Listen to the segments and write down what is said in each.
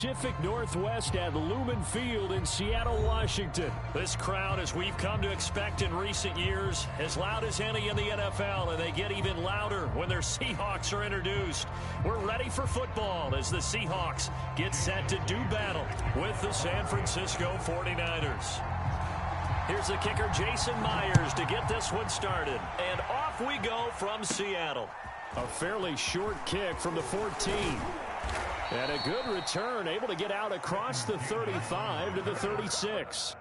Pacific Northwest at Lumen Field in Seattle, Washington. This crowd, as we've come to expect in recent years, as loud as any in the NFL, and they get even louder when their Seahawks are introduced. We're ready for football as the Seahawks get set to do battle with the San Francisco 49ers. Here's the kicker, Jason Myers, to get this one started. And off we go from Seattle. A fairly short kick from the 14. And a good return, able to get out across the 35 to the 36.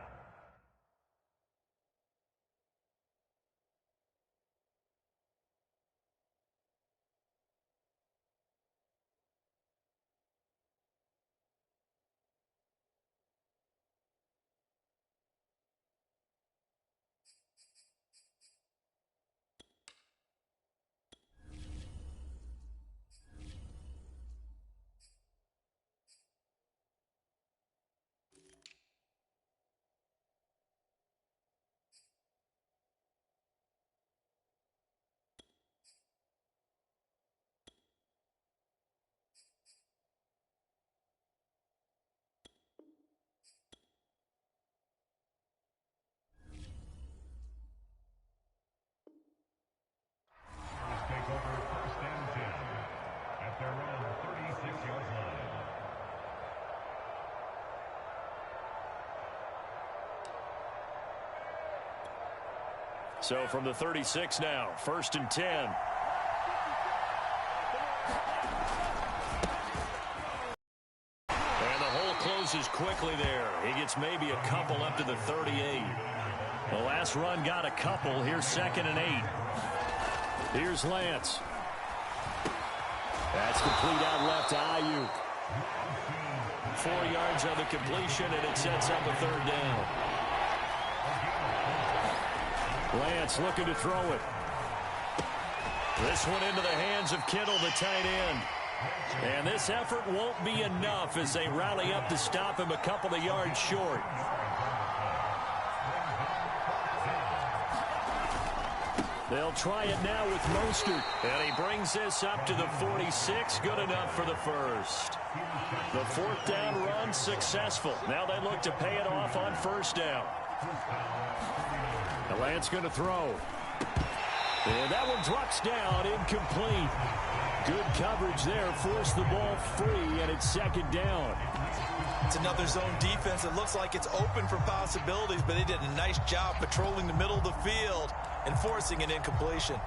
So from the 36 now, 1st and 10. And the hole closes quickly there. He gets maybe a couple up to the 38. The last run got a couple. Here's 2nd and 8. Here's Lance. That's complete out left to Ayuk. 4 yards on the completion, and it sets up a 3rd down. Lance looking to throw it. This one into the hands of Kittle, the tight end. And this effort won't be enough as they rally up to stop him a couple of yards short. They'll try it now with Mostert. And he brings this up to the 46. Good enough for the first. The 4th down run successful. Now they look to pay it off on 1st down. The Lance going to throw. And that one drops down, incomplete. Good coverage there, forced the ball free, and it's 2nd down. It's another zone defense. It looks like it's open for possibilities, but they did a nice job patrolling the middle of the field and forcing an incompletion.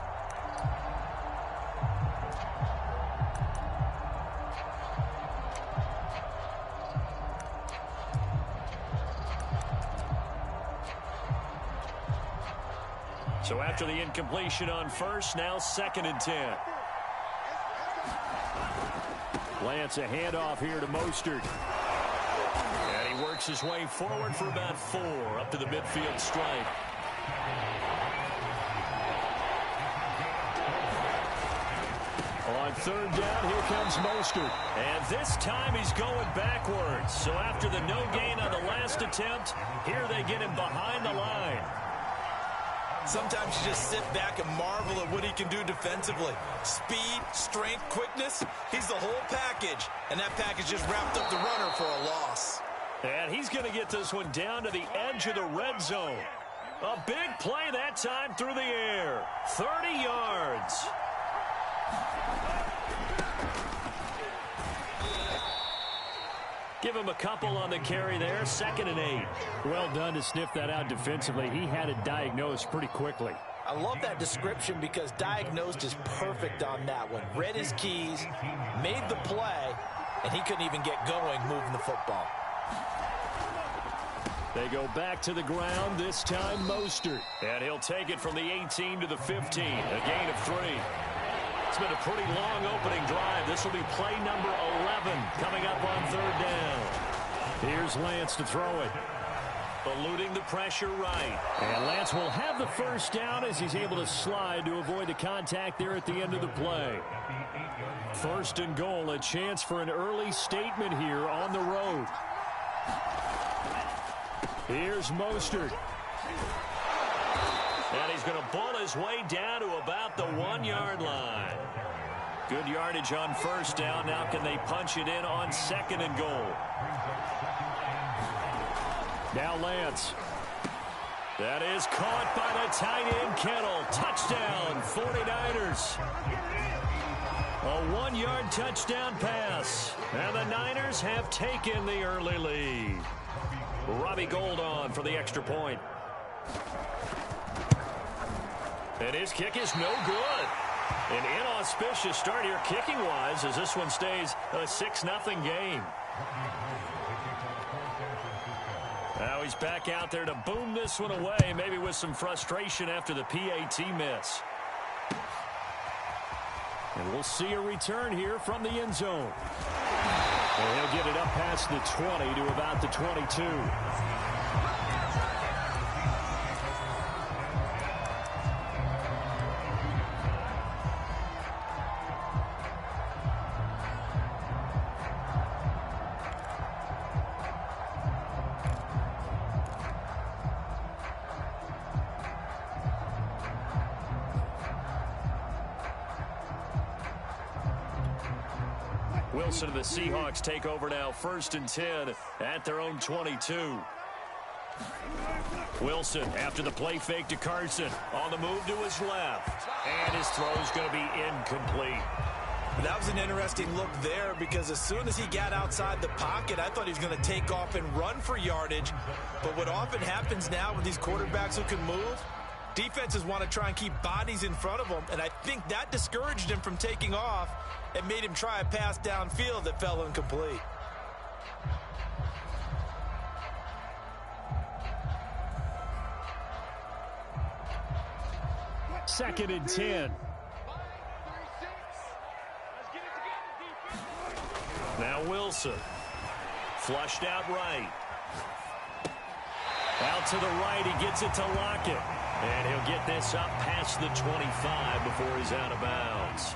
So after the incompletion on 1st, now 2nd and 10. Lance, a handoff here to Mostert. And he works his way forward for about 4 up to the midfield stripe. On 3rd down, here comes Mostert. And this time he's going backwards. So after the no gain on the last attempt, here they get him behind the line. Sometimes you just sit back and marvel at what he can do defensively. Speed, strength, quickness, he's the whole package. And that package just wrapped up the runner for a loss. And he's going to get this one down to the edge of the red zone. A big play that time through the air. 30 yards. Give him a couple on the carry there. 2nd and 8. Well done to sniff that out defensively. He had it diagnosed pretty quickly. I love that description because diagnosed is perfect on that one. Read his keys, made the play, and he couldn't even get going moving the football. They go back to the ground, this time Mostert. And he'll take it from the 18 to the 15. A gain of 3. It's been a pretty long opening drive. This will be play number 11 coming up on 3rd down. Here's Lance to throw it. Eluding the pressure right. And Lance will have the 1st down as he's able to slide to avoid the contact there at the end of the play. 1st and goal, a chance for an early statement here on the road. Here's Mostert. And he's going to bull his way down to about the 1-yard line. Good yardage on first down. Now can they punch it in on 2nd and goal? Now Lance. That is caught by the tight end, Kittle. Touchdown, 49ers. A 1-yard touchdown pass. And the Niners have taken the early lead. Robbie Gould on for the extra point. And his kick is no good. An inauspicious start here kicking-wise as this one stays a 6-0 game. Now he's back out there to boom this one away, maybe with some frustration after the PAT miss. And we'll see a return here from the end zone. And he'll get it up past the 20 to about the 22. Wilson and the Seahawks take over now, 1st and 10 at their own 22. Wilson after the play fake to Carson. On the move to his left. And his throw's going to be incomplete. That was an interesting look there because as soon as he got outside the pocket, I thought he was going to take off and run for yardage. But what often happens now with these quarterbacks who can move, defenses want to try and keep bodies in front of them, and I think that discouraged him from taking off and made him try a pass downfield that fell incomplete. Second and 10. Now Wilson. Flushed out right. Out to the right, he gets it to Lockett. And he'll get this up past the 25 before he's out of bounds.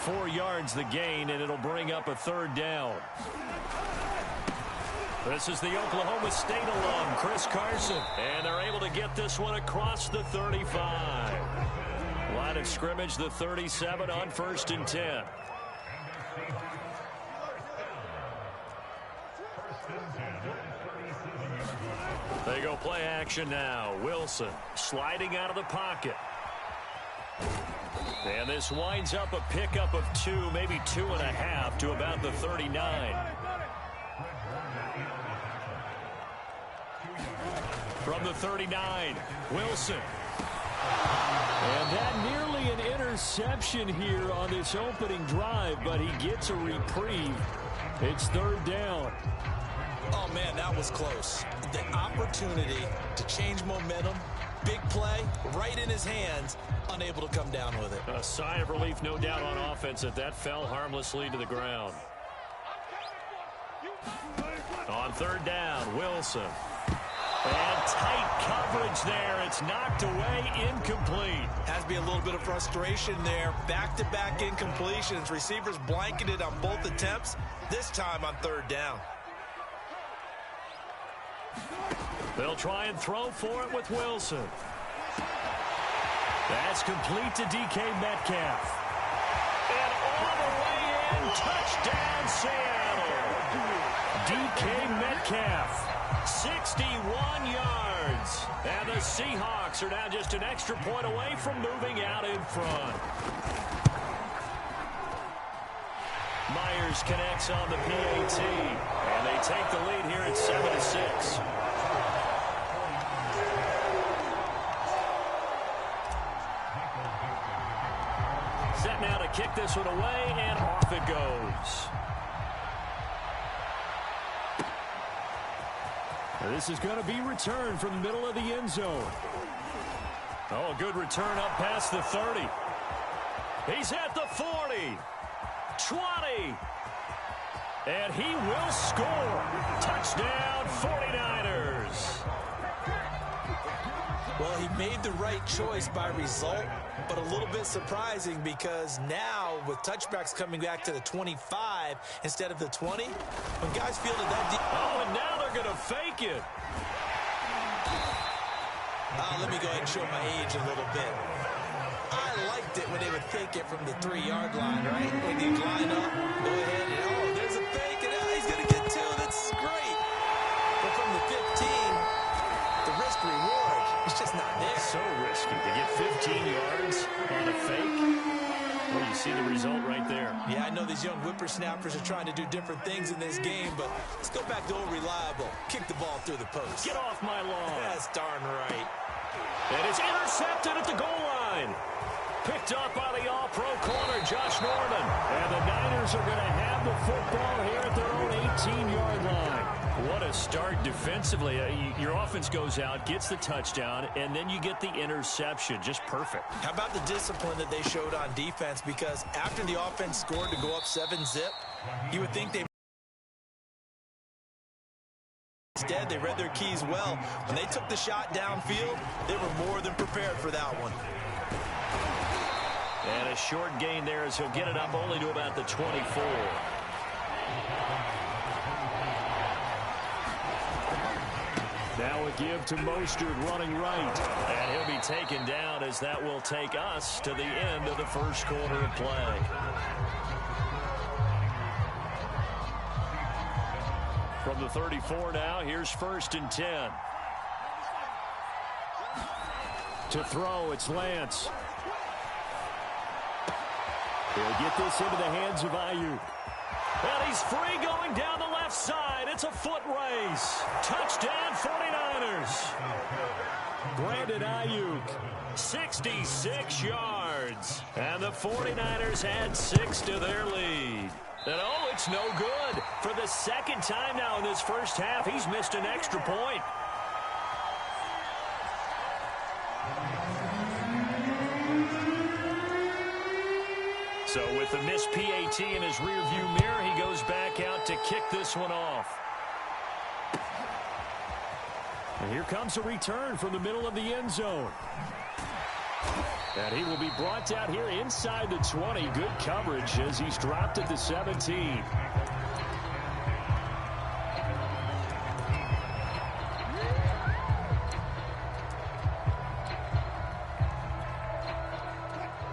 4 yards the gain, and it'll bring up a 3rd down. This is the Oklahoma State alum, Chris Carson. And they're able to get this one across the 35. Line of scrimmage, the 37 on 1st and 10. They go play action now. Wilson sliding out of the pocket. And this winds up a pickup of 2, maybe 2.5 to about the 39. From the 39, Wilson. And that nearly an interception here on this opening drive, but he gets a reprieve. It's 3rd down. Oh, man, that was close. The opportunity to change momentum, big play, right in his hands, unable to come down with it. A sigh of relief, no doubt, on offense that fell harmlessly to the ground. On 3rd down, Wilson. And tight coverage there. It's knocked away, incomplete. Has to be a little bit of frustration there. Back-to-back incompletions. Receivers blanketed on both attempts, this time on 3rd down. They'll try and throw for it with Wilson. That's complete to DK Metcalf. And all the way in, touchdown Seattle. DK Metcalf, 61 yards. And the Seahawks are now just an extra point away from moving out in front. Myers connects on the PAT. And they take the lead here at 7-6. Set now to kick this one away, and off it goes. This is going to be returned from the middle of the end zone. Oh, a good return up past the 30. He's at the 40. 20. And he will score. Touchdown, 49ers. Well, he made the right choice by result, but a little bit surprising because now with touchbacks coming back to the 25 instead of the 20, when guys fielded that deep. Oh, and now they're going to fake it. Let me go ahead and show my age a little bit. I liked it when they would fake it from the 3-yard line, right? When you line up, go ahead and, oh, there's a fake, and he's going to get 2. That's great. But from the 15, the risk reward is just not there. So risky to get 15 yards on a fake. Well, you see the result right there. Yeah, I know these young whippersnappers are trying to do different things in this game, but let's go back to old reliable. Kick the ball through the post. Get off my lawn. That's darn right. And it's intercepted at the goal line. Picked up by the all-pro corner, Josh Norman. And the Niners are going to have the football here at their own 18-yard line. What a start defensively. Your offense goes out, gets the touchdown, and then you get the interception. Just perfect. How about the discipline that they showed on defense? Because after the offense scored to go up 7-zip, you would think they... Instead, they read their keys well. When they took the shot downfield, they were more than prepared for that one. And a short gain there as he'll get it up only to about the 24. Now a give to Mostert running right. And he'll be taken down as that will take us to the end of the first quarter of play. From the 34 now, here's 1st and 10. To throw, it's Lance. He'll get this into the hands of Ayuk. And he's free going down the left side. It's a foot race. Touchdown 49ers. Brandon Ayuk, 66 yards. And the 49ers add 6 to their lead. And oh, it's no good. For the second time now in this first half, he's missed an extra point. So with the missed PAT in his rearview mirror, he goes back out to kick this one off. And here comes a return from the middle of the end zone. And he will be brought down here inside the 20. Good coverage as he's dropped at the 17.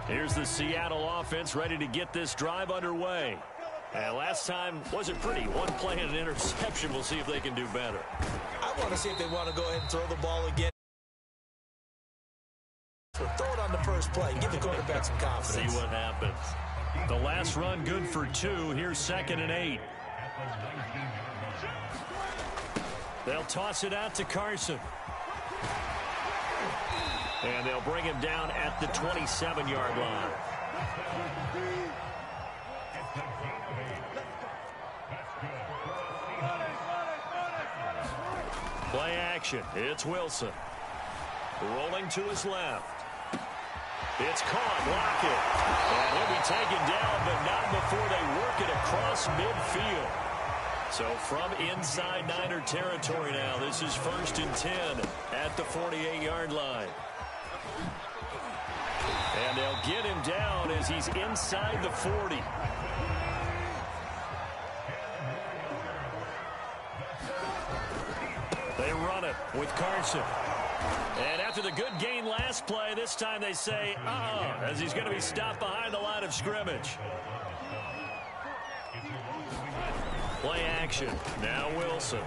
Here's the Seattle offense ready to get this drive underway. And last time wasn't pretty. One play and an interception. We'll see if they can do better. I want to see if they want to go ahead and throw the ball again. So throw it on the first play. Give the quarterback some confidence. See what happens. The last run good for 2. Here's 2nd and 8. They'll toss it out to Carson. And they'll bring him down at the 27-yard line. Play action. It's Wilson. Rolling to his left. It's caught. Lockett. And he'll be taken down, but not before they work it across midfield. So from inside Niner territory now, this is 1st and 10 at the 48-yard line. And they'll get him down as he's inside the 40. They run it with Carson. And after the good gain last play, this time they say, as he's going to be stopped behind the line of scrimmage. Play action. Now Wilson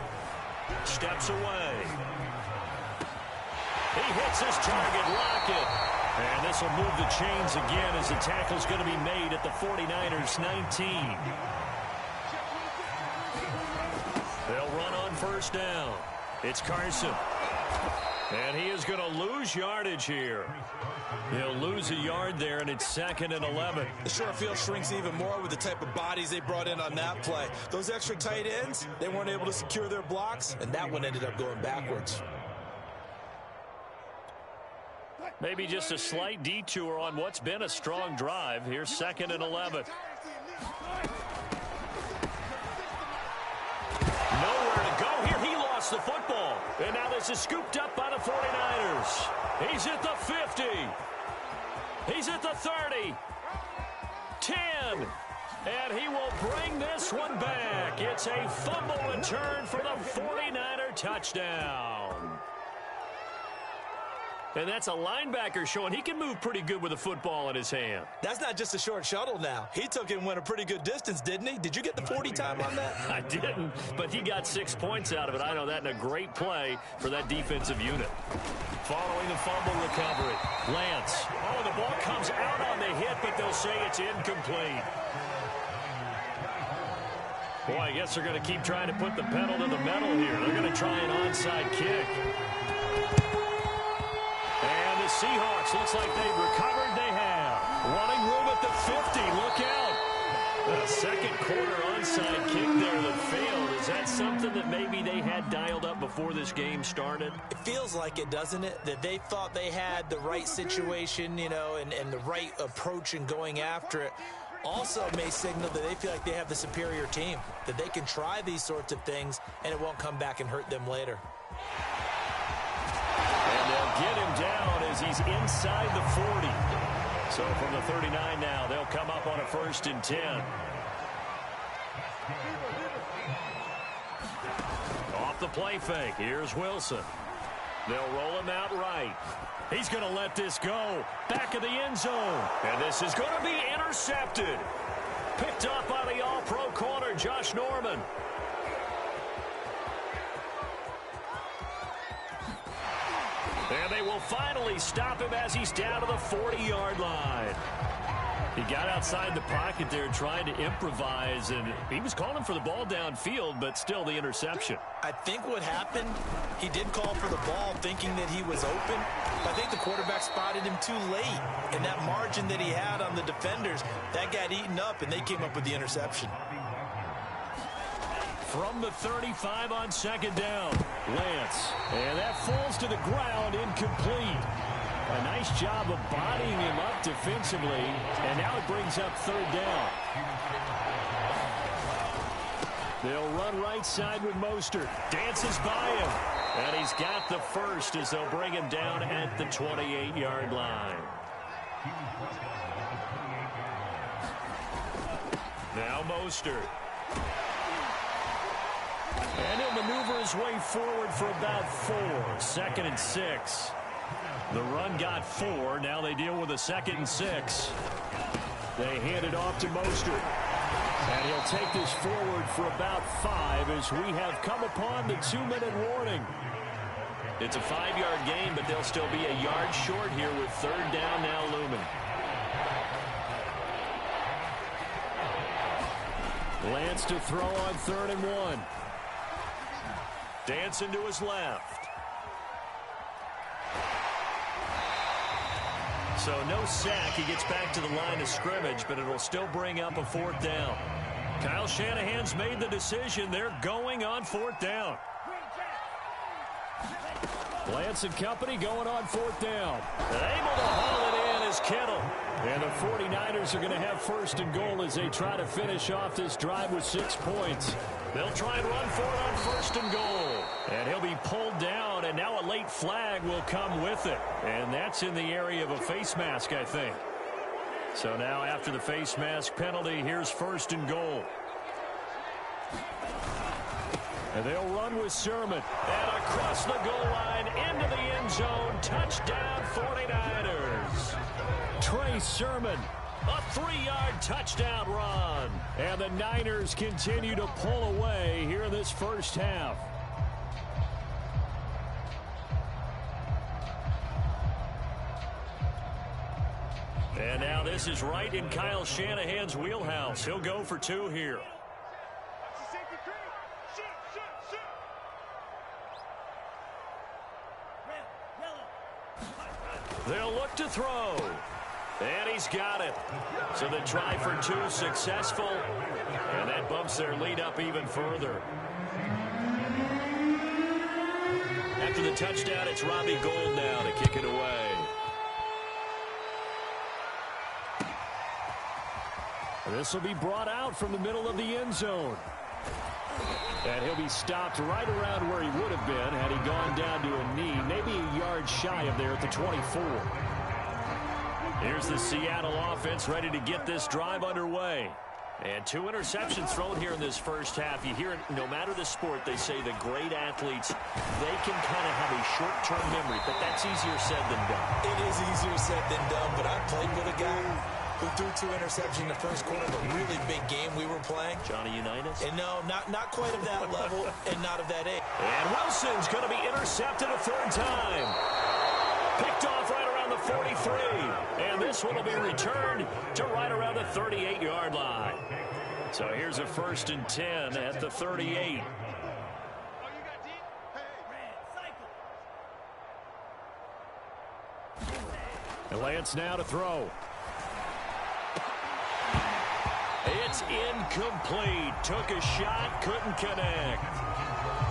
steps away. He hits his target, Lockett. And this will move the chains again as the tackle's going to be made at the 49ers 19. They'll run on 1st down. It's Carson. And he is going to lose yardage here. He'll lose a yard there, and it's 2nd and 11. The short field shrinks even more with the type of bodies they brought in on that play. Those extra tight ends, they weren't able to secure their blocks, and that one ended up going backwards. Maybe just a slight detour on what's been a strong drive. Here's 2nd and 11. Nowhere to go here. He lost the football. And now this is scooped up by the 49ers. He's at the 50. He's at the 30. 10. And he will bring this one back. It's a fumble return for the 49er touchdown. And that's a linebacker showing he can move pretty good with a football in his hand. That's not just a short shuttle now. He took it and went a pretty good distance, didn't he? Did you get the 40 time on that? I didn't, but he got 6 points out of it. I know that in a great play for that defensive unit. Following the fumble recovery, Lance. Oh, the ball comes out on the hit, but they'll say it's incomplete. Boy, I guess they're going to keep trying to put the pedal to the metal here. They're going to try an onside kick. And the Seahawks, looks like they've recovered. They have. Running room at the 50. Look out. The second quarter onside kick there that failed. Is that something that maybe they had dialed up before this game started? It feels like it, doesn't it? That they thought they had the right situation, you know, and the right approach in going after it. Also may signal that they feel like they have the superior team, that they can try these sorts of things and it won't come back and hurt them later. And they'll get him down as he's inside the 40. So from the 39 now, they'll come up on a 1st and 10. Off the play fake. Here's Wilson. They'll roll him out right. He's going to let this go. Back of the end zone. And this is going to be intercepted. Picked up by the all-pro corner, Josh Norman. And they will finally stop him as he's down to the 40-yard line. He got outside the pocket there trying to improvise, and he was calling for the ball downfield, but still the interception. I think what happened, he did call for the ball thinking that he was open. I think the quarterback spotted him too late, and that margin that he had on the defenders, that got eaten up, and they came up with the interception. From the 35 on 2nd down, Lance. And that falls to the ground, incomplete. A nice job of bodying him up defensively, and now it brings up 3rd down. They'll run right side with Mostert. Dances by him, and he's got the first as they'll bring him down at the 28-yard line. Now Mostert. And he'll maneuver his way forward for about 4. 2nd and 6. The run got 4. Now they deal with a 2nd and 6. They hand it off to Mostert. And he'll take this forward for about 5 as we have come upon the 2-minute warning. It's a 5-yard gain, but they'll still be a yard short here with 3rd down now looming. Lance to throw on 3rd and 1. Dancing to his left. So no sack. He gets back to the line of scrimmage, but it'll still bring up a 4th down. Kyle Shanahan's made the decision. They're going on 4th down. Lance and company going on 4th down. And able to haul it in is Kittle. And the 49ers are going to have 1st and goal as they try to finish off this drive with 6 points. They'll try and run for it on 1st and goal. And he'll be pulled down, and now a late flag will come with it. And that's in the area of a face mask, I think. So now after the face mask penalty, here's 1st and goal. And they'll run with Sermon. And across the goal line into the end zone. Touchdown 49ers. Trey Sermon. A 3-yard touchdown run. And the Niners continue to pull away here in this first half. And now this is right in Kyle Shanahan's wheelhouse. He'll go for 2 here. They'll look to throw. And he's got it. So the try for 2 successful. And that bumps their lead up even further. After the touchdown, it's Robbie Gould now to kick it away. This will be brought out from the middle of the end zone. And he'll be stopped right around where he would have been had he gone down to a knee, maybe a yard shy of there at the 24. Here's the Seattle offense ready to get this drive underway. And 2 interceptions thrown here in this first half. You hear it, no matter the sport, they say the great athletes, they can kind of have a short-term memory, but that's easier said than done. It is easier said than done, but I played with a guy who threw 2 interceptions in the first quarter of a really big game we were playing. Johnny Unitas? And no, not quite of that level and not of that age. And Wilson's going to be intercepted a 3rd time. Picked off right around the 43. And this one will be returned to right around the 38-yard line. So here's a 1st and 10 at the 38. And Lance now to throw. It's incomplete. Took a shot, couldn't connect.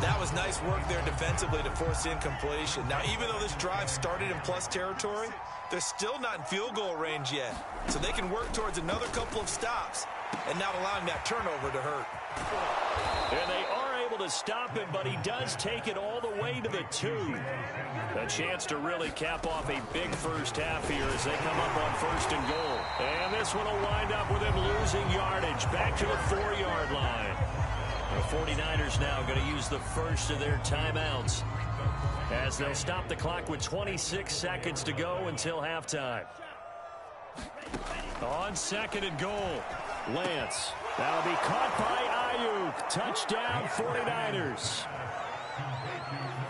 That was nice work there defensively to force incompletion. Now, even though this drive started in plus territory, they're still not in field goal range yet. So they can work towards another couple of stops and not allowing that turnover to hurt. And they are able to stop him, but he does take it all the way to the 2. A chance to really cap off a big first half here as they come up on 1st and goal. And this one will wind up with him losing yardage back to the 4-yard line. The 49ers now going to use the first of their timeouts as they'll stop the clock with 26 seconds to go until halftime. On 2nd and goal, Lance. That'll be caught by Ayuk. Touchdown 49ers.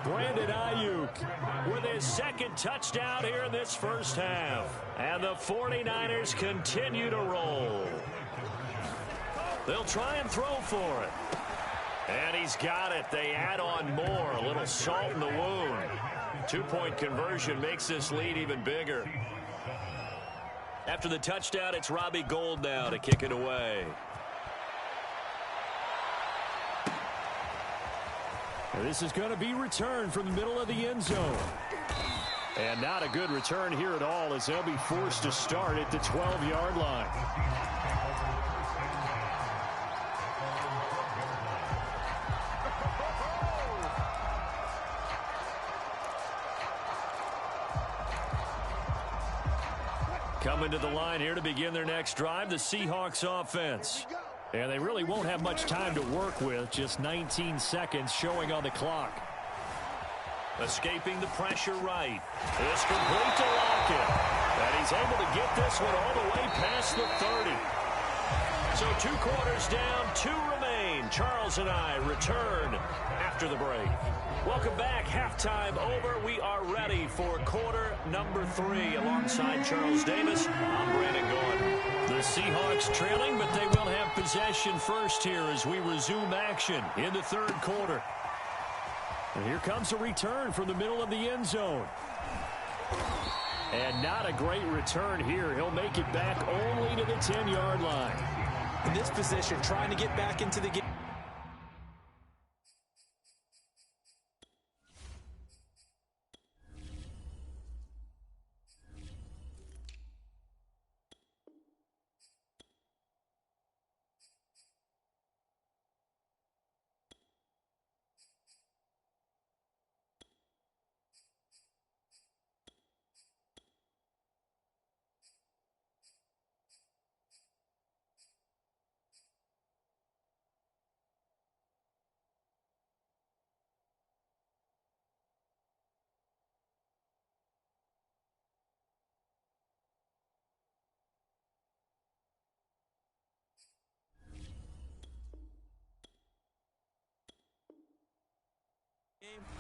Brandon Ayuk with his 2nd touchdown here in this first half. And the 49ers continue to roll. They'll try and throw for it. And he's got it. They add on more. A little salt in the wound. 2-point conversion makes this lead even bigger. After the touchdown, it's Robbie Gould now to kick it away. And this is going to be returned from the middle of the end zone. And not a good return here at all as they'll be forced to start at the 12-yard line. Coming to the line here to begin their next drive, the Seahawks offense. And they really won't have much time to work with, just 19 seconds showing on the clock. Escaping the pressure right. It's complete to Lockett. And he's able to get this one all the way past the 30. So 2 quarters down, 2 remain. Charles and I return after the break. Welcome back. Halftime over. We are ready for quarter number 3. Alongside Charles Davis, I'm Brandon Gordon. The Seahawks trailing, but they will have possession first here as we resume action in the 3rd quarter. And here comes a return from the middle of the end zone. And not a great return here. He'll make it back only to the 10-yard line. In this position, trying to get back into the game.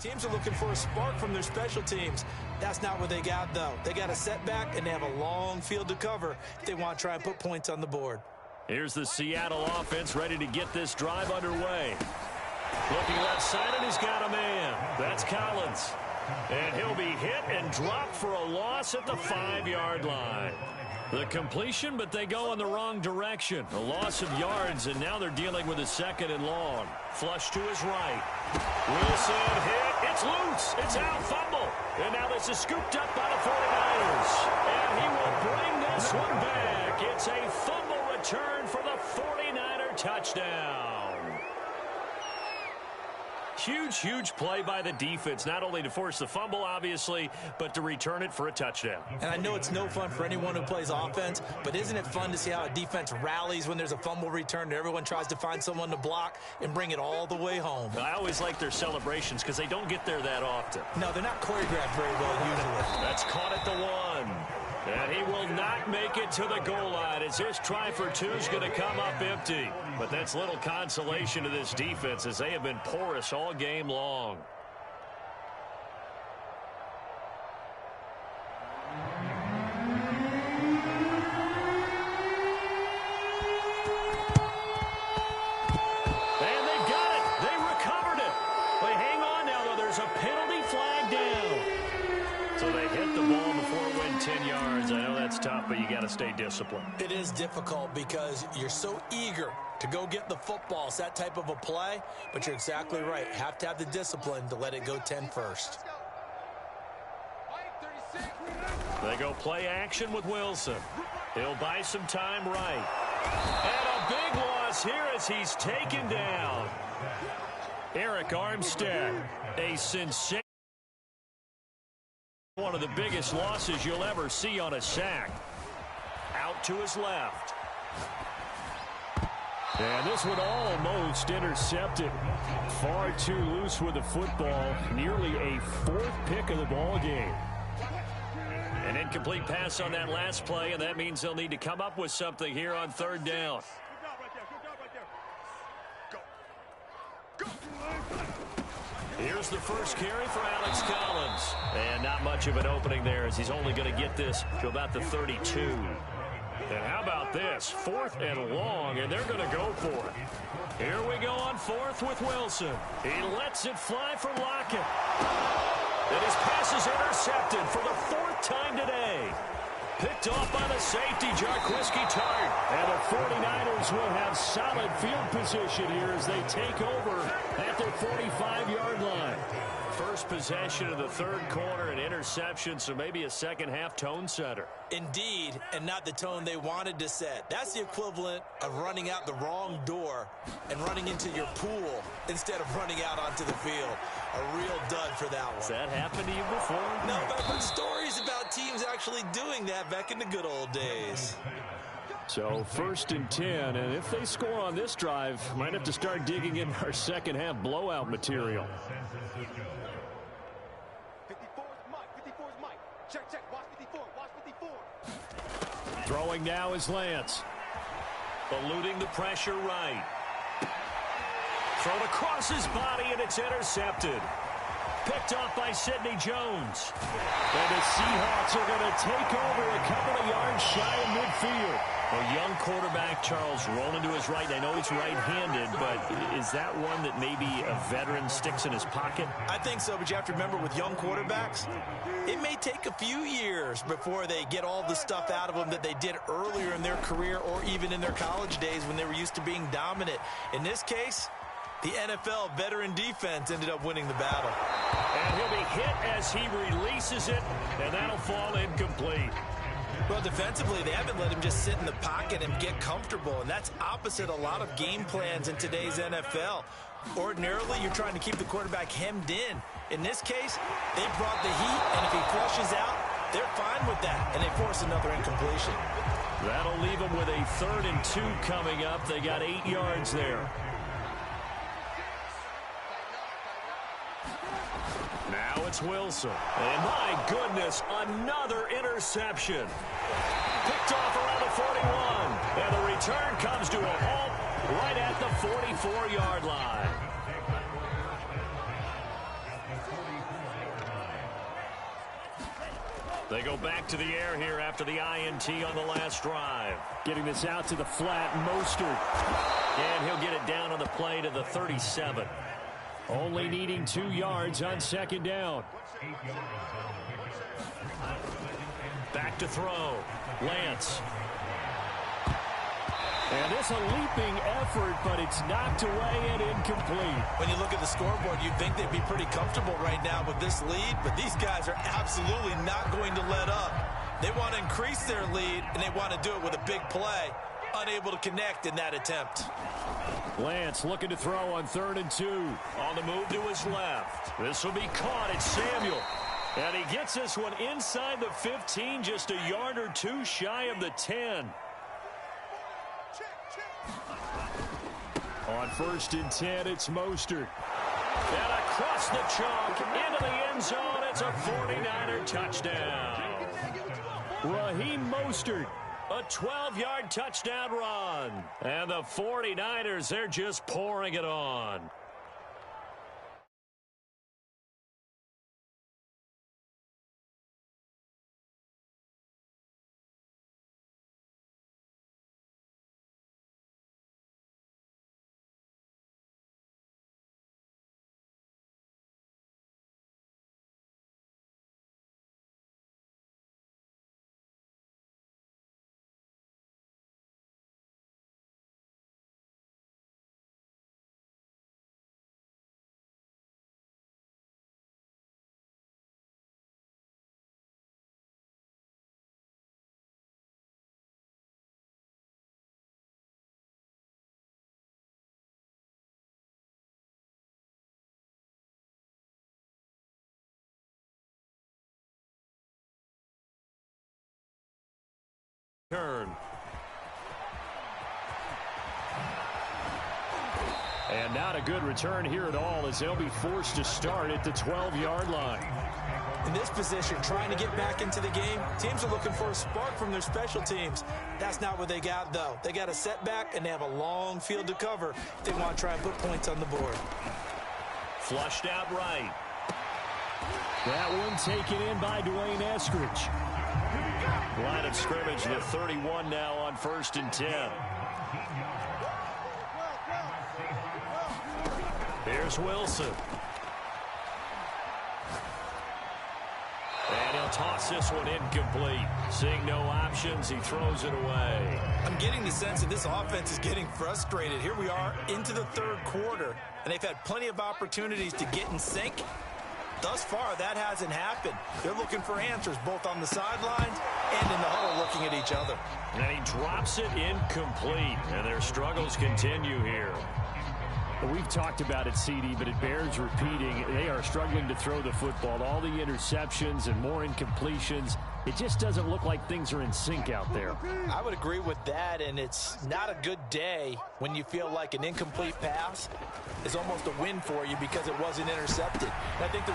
Teams are looking for a spark from their special teams. That's not what they got, though. They got a setback, and they have a long field to cover if they want to try and put points on the board. Here's the Seattle offense ready to get this drive underway. Looking left side, and he's got a man. That's Collins. And he'll be hit and dropped for a loss at the 5-yard line. The completion, but they go in the wrong direction. A loss of yards, and now they're dealing with a 2nd and long. Flush to his right. Wilson hit. It's loose. It's out. Fumble. And now this is scooped up by the 49ers. And he will bring this one back. It's a fumble return for the 49er touchdown. Huge, huge play by the defense, not only to force the fumble, obviously, but to return it for a touchdown. And I know it's no fun for anyone who plays offense, but isn't it fun to see how a defense rallies when there's a fumble return and everyone tries to find someone to block and bring it all the way home? I always like their celebrations because they don't get there that often. No, they're not choreographed very well usually. That's caught at the 1. And he will not make it to the goal line as his try for 2 is going to come up empty. But that's little consolation to this defense as they have been porous all game long. And they've got it. They recovered it. They hang on now, though. There's a penalty flag down. So they hit the ball before it went 10 yards. I know that's tough, but you got to stay disciplined. It is difficult because you're so eager to go get the football. It's that type of a play, but you're exactly right. Have to have the discipline to let it go 10 first. They go play action with Wilson. He'll buy some time right. And a big loss here as he's taken down. Eric Armstead, a sensation. One of the biggest losses you'll ever see on a sack. Out to his left. And this one almost intercepted. Far too loose with the football. Nearly a 4th pick of the ball game. An incomplete pass on that last play, and that means they'll need to come up with something here on 3rd down. Here's the first carry for Alex Collins. And not much of an opening there as he's only going to get this to about the 32. And how about this? 4th and long, and they're going to go for it. Here we go on 4th with Wilson. He lets it fly for Lockett. And his pass is intercepted for the 4th time today. Picked off by the safety, Jarquiski Tart. And the 49ers will have solid field position here as they take over at their 45-yard line. First possession of the 3rd quarter, an interception, so maybe a second-half tone setter. Indeed, and not the tone they wanted to set. That's the equivalent of running out the wrong door and running into your pool instead of running out onto the field. A real dud for that one. Has that happened to you before? No, but I've heard stories about teams actually doing that back in the good old days. So 1st and 10, and if they score on this drive, might have to start digging in our second-half blowout material. 54's Mike. Check. Watch 54. Watch 54. Throwing now is Lance. Eluding the pressure right. Thrown across his body, and it's intercepted. Picked off by Sidney Jones. And the Seahawks are going to take over a couple of yards shy of midfield. A young quarterback, Charles, rolling to his right. I know he's right-handed, but is that one that maybe a veteran sticks in his pocket? I think so, but you have to remember with young quarterbacks, it may take a few years before they get all the stuff out of them that they did earlier in their career or even in their college days when they were used to being dominant. In this case, the NFL veteran defense ended up winning the battle. And he'll be hit as he releases it, and that'll fall incomplete. Well, defensively, they haven't let him just sit in the pocket and get comfortable, and that's opposite a lot of game plans in today's NFL. Ordinarily, you're trying to keep the quarterback hemmed in. In this case, they brought the heat, and if he flushes out, they're fine with that, and they force another incompletion. That'll leave them with a 3rd and 2 coming up. They got 8 yards there. Now it's Wilson. And my goodness, another interception. Picked off around the 41. And the return comes to a halt right at the 44-yard line. They go back to the air here after the INT on the last drive. Getting this out to the flat, Mostert. And he'll get it down on the play to the 37. Only needing 2 yards on 2nd down. Back to throw. Lance. And this a leaping effort, but it's knocked away and incomplete. When you look at the scoreboard, you'd think they'd be pretty comfortable right now with this lead, but these guys are absolutely not going to let up. They want to increase their lead, and they want to do it with a big play. unable to connect in that attempt. Lance looking to throw on 3rd and 2. On the move to his left. This will be caught. It's Samuel. And he gets this one inside the 15, just a yard or two shy of the 10. On 1st and 10, it's Mostert. And across the chalk, into the end zone, it's a 49er touchdown. Raheem Mostert, a 12-yard touchdown run. And the 49ers, they're just pouring it on. Turn. And not a good return here at all, as they'll be forced to start at the 12-yard line. In this position, trying to get back into the game, teams are looking for a spark from their special teams. That's not what they got, though. They got a setback, and they have a long field to cover if they want to try and put points on the board. Flushed out right. That one taken in by Dwayne Eskridge. Line of scrimmage, the 31 now on 1st and 10. Here's Wilson. And he'll toss this one incomplete. Seeing no options, he throws it away. I'm getting the sense that this offense is getting frustrated. Here we are into the 3rd quarter, and they've had plenty of opportunities to get in sync. Thus far, that hasn't happened. They're looking for answers both on the sidelines and in the huddle looking at each other. And he drops it incomplete, and their struggles continue here. Well, we've talked about it, CD, but it bears repeating. They are struggling to throw the football. All the interceptions and more incompletions. It just doesn't look like things are in sync out there. I would agree with that, and it's not a good day when you feel like an incomplete pass is almost a win for you because it wasn't intercepted. And I think the